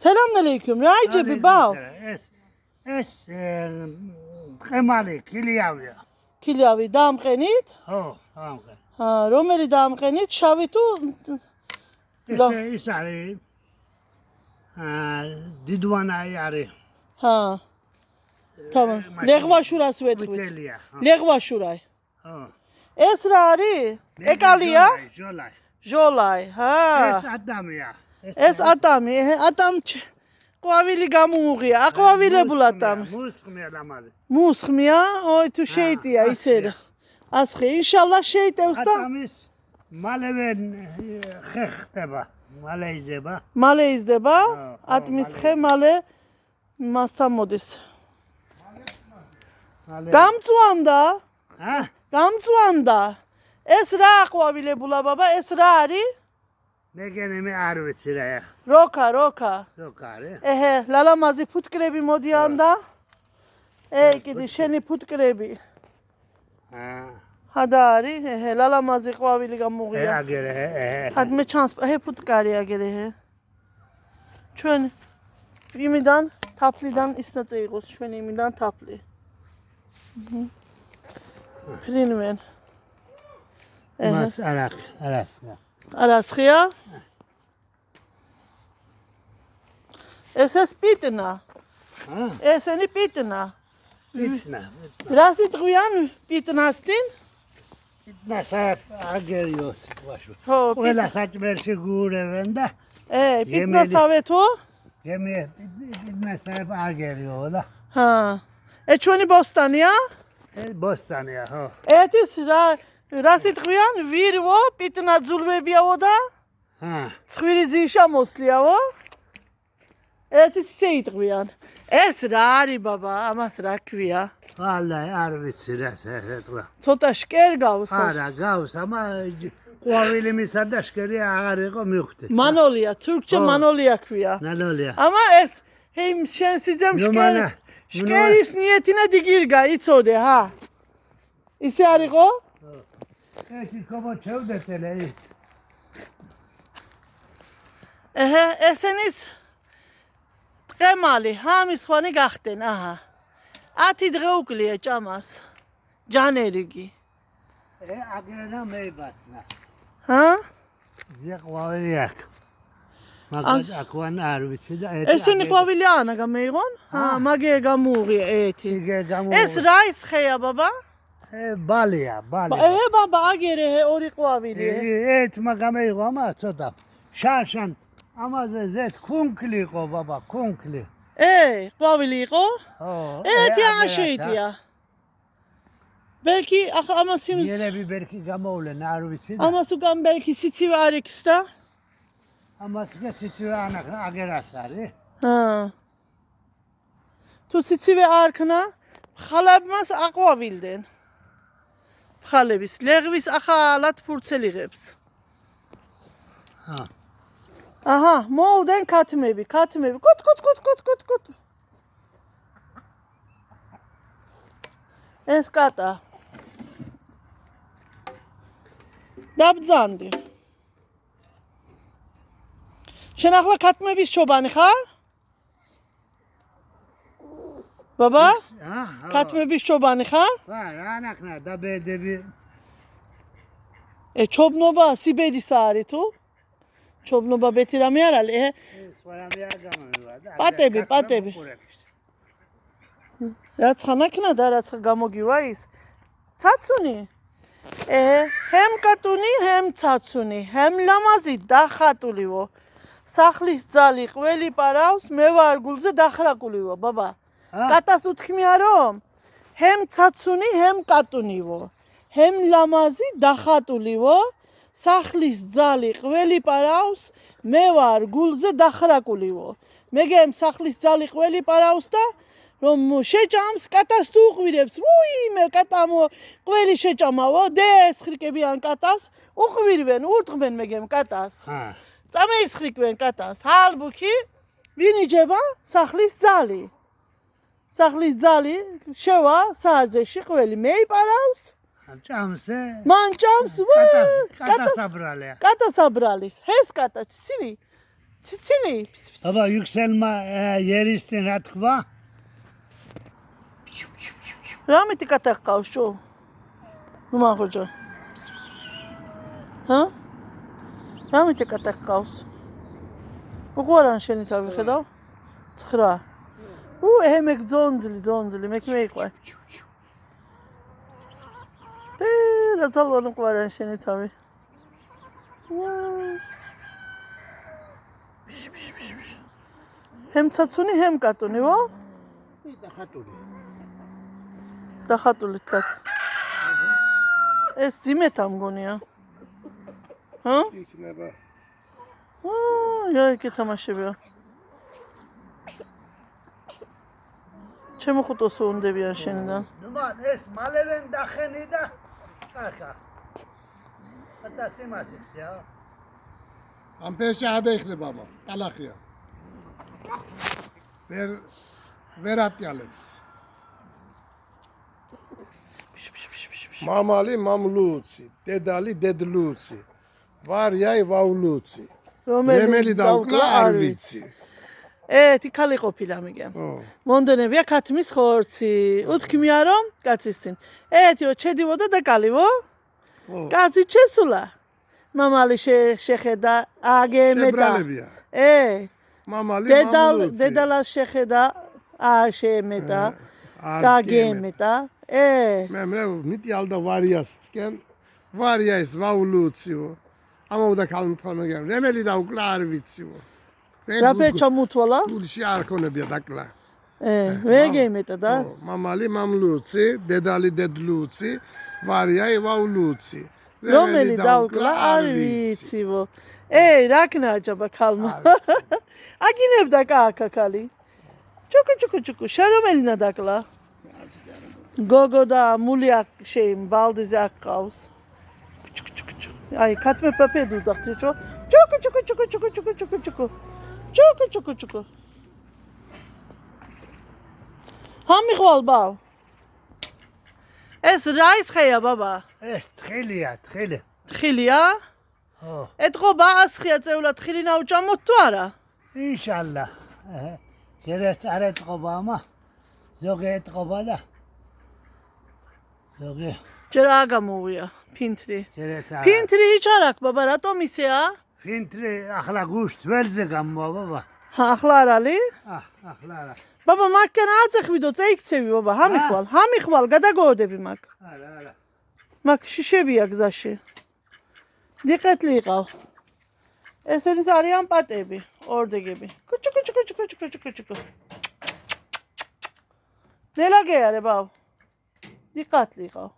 Selamünaleyküm. Raicebi bav. ეს ყემალი კილიავია. Kiliavi damqenit? ხო, ამყე. რომელი damqenit? შავი თუ ეს არის დიდვანაი არის. Tamam. Leğvaşuras ვეთქვით. უტელია. Leğvaşuray. ხო. ეს რა არის? ეკალია? ჟოლაი. ჟოლაი. ეს ადამია. ეს ატამი, ატამ ყვავილი გამოუღია. აყვავილებულად ამ. მუსხმია ლამაზი. მუსხმია? ой, თუ შეიტია ისე. ასხი, ინშალლა შეიტევს და ატამის მალევე ხეხდება, მალე იზება. მალე იზრდება? ატმის ხე მალე მასთან მოდის. გამწვანდა? გამწვანდა. ეს რა აყვავილებულა ბაბა? ეს რა არის? მე არ ვიცი რა ეხ. როქა. როკარი. ეჰე, ლალამაზი ფუტკრები მოდიან და კიდე შენი ფუტკრები. ჰადა არის? ეჰე, ლალამაზი ყვავილი გამოუღია. აგერე. ჰად მე ჩანს, ფუტკარი აგერე. ჩვენ იმიდან თაფლიდან ისნაწე იყოს, ჩვენ იმიდან თაფლი. ფრინვენ. მას არასხია. არასხია? ეს პიტნა. ესენი პიტნა. პიტნა. რას იტყვიან პიტნასტინ? პიტნასა აგერიოს ვაშო. ხო, ყველა საჭმელში გურევენ და პიტნასავეთო? გემი პიტნასა აგერიო და. ჩვენი ბოსტანია? ბოსტანია, ხო. ეთის რას იტყვიან? ვირვო, პიტნა ძულვებიაო და? ცხვირი ძიშა მოსლიაო? ეთის ისე იტყვიან. ეს რა არის ბაბა? ამას რა ქვია? ვალაი არ ვიცი რა ეთქვა. ცოტა შკერ გავს. არა, გავს, ამა ყვავილი მისა და შკერი აღარ იყო მივხვდი. მანოლია, თურქჩე მანოლია ქვია. მანოლია. ამა ეს შენ სიძემ შკერის ნიეთინა დიგირგა, იცოდე, ისე არ იყო? ეს კობო ჩევდეთელე. ესენის ყემალი, ამის ხვანი გახდენ, 10 დღე უკლია ჭამას. ჯანერიგი. აგერა მეიბასნა. ყვავილი აქ. მაგას აკვან არ ვიცი და ესენი ყვავილი ანაგა მეიღონ? მაგე გამოუღია ეთი. ეს რა ის ხეა ბაბა? ბალია. ბაბა აგერე ორი ყვავილი. ეთ მაგამეიღო ამა ცოტა. შარშან ამაზე ზეთ ქუნკლი იყო ბაბა, ქუნკლი. ყვავილი იყო? ხო. ეთი აღარ შეიტია. ბელკი ახლა ამას იმს იერები ბერკი გამოვლენ არ ვიცი და ამას უკან ბელკი სიცივე არ იქს და ამას სიცივე აგერას არის. თუ სიცივე არ ქნა, ხალაბმას აყვავილდნენ. ხალების ლეღვის ახალად ფურცელიღებს. მოვდნენ ქათმები. კუთ. ეს კატა. დაბძანდი. შენ ახლა ქათმების ჩობანი ხარ? ბაბა? ქათმების ჩობანი ხარ? რა ნახნა დაბერდები. ჩობნობა სიბედის არის თუ? ჩობნობა ბეთი რამე არ არის? სხვა რამე არ გამომივა და პატები. რაც ხანაკნა და რაც გამოგივა ის? ცაცუნი? ჰემ კატუნი, ჰემ ცაცუნი, ჰემ ლამაზი დახატულიო. სახლის ძალი ყველი პარავს, მე ვარ გულზე დახრაკულიო, ბაბა. კატას უთქმია რომ ჰემ ცაცუნი, ჰემ კატუნიო. ჰემ ლამაზი დახატულიო. სახლის ძალი ყველი პარავს, მე ვარ გულზე დახრაკულიო. მეგემ სახლის ძალი ყველი პარავს და რომ შეჭამს კატას თუ უყვირებს. მე კატამო ყველი შეჭამავო, ესხრიკებიან კატას, უყვირვენ, ურტყმენ მეგემ კატას. წამეისხრიკვენ კატას. ჰალბუქი ვინ იჯება? სახლის ძალი. სახლის ძალი შევა სარძეში ყველი მეიპარავს. მან ჭამს კატასაბრალია. კატასაბრალის. ჰეს კატა ციცივი. ციცინი. აბა იქსელმა ერისწინ რა თქვა? რა მითი კატა ჰყავს შო? ნუ მახოჯა. ჰა? რა მითი კატა ჰყავს? უყურან შენი თავი ხედავ? 9. მე ძონძლი, მე კი მეიყვარ. რა ძალოვანი უყურან შენი თავი. ჰემ ცაცუნი, ჰემ კატუნი, ვა? და ხატული თქათ. ეს ზიმეთა მგონია. ჰა? იქნება. კი თამაშებია. ჩემო ხუტოს უნდებიან შენიდან. ნუ მან ეს მალევენ დახენი და კაკა. ატა სიმასიქსია. ამ ფერში ადაიხდება აბა, ტალახია. ვერ ატიალებს. მამალი მამლუცი, დედალი დედლუცი. ვარიაი ვავლუცი. რომელი დაუკლა არ ვიცი. თიქალი ყოფილა მიგე. მონდენებია ქათმის ხორცი. უთქმია რომ კაცის წინ. რო ჩედივოდა და კალიო? კაცი ჩესულა. მამალი შეხედა აგემეტა. შებრალებია. მამალი მამლუცი. დედალა შეხედა შეემეტა. გაგემეტა. მე მიტი ალდა ვარიასკენ. ვარიაის ვავლუციო. ამაუდა ქალმთქმეგენ. რემელი დაუკლა არ ვიციო. რა ფერჩამუთვალა? გულში არ ქონებია დაკლა. ვეგემეტა და? მამალი მამლუცი, დედალი დედლუცი, ვარიაი ვავლუცი. რომელი დაუკლა არ ვიციო. რაკნაჯაბა ქალმა. აგინებდა კაკაკალი. ჩუკუ, შარომელინა დაკლა. გოგო და მული შეიმ ბალდიზე აკყავს. აი, ქათმე პაპედუ ძახთი ჩო. ჩუკუ. ჰამიხვალ ბავ. ეს რა ის ხეა ბაბა? ეს თხილია. თხილია? ეთყობა ასხია წეულა თხილი ნაუჭამოთ თუ არა? ინშალლა. ჯერეთ არ ეთყობა ამა. ზოგი ეთყობა და ზოგი ჯერ რა გამოვია ფინტრი. ჯერეთ არა. ფინტრი იჩარ აქ ბაბა რატომ ისეა? ფინტრი ახლა გუშტ ველზე გამოვა ბაბა. ახლა არ არის? ახლა არა. ბაბა მაგკენ აწეხვიდო წეიქცევი ბაბა ჰამიხვალ გადაგოოდები მაგ. არა. მაგ შიშებია გზაში. დიყეთლი იყავ. ესენის არიან პატები, ორდეგები. კუჭუ. ნელაგე არე ბავ. დიყათლი იყავ.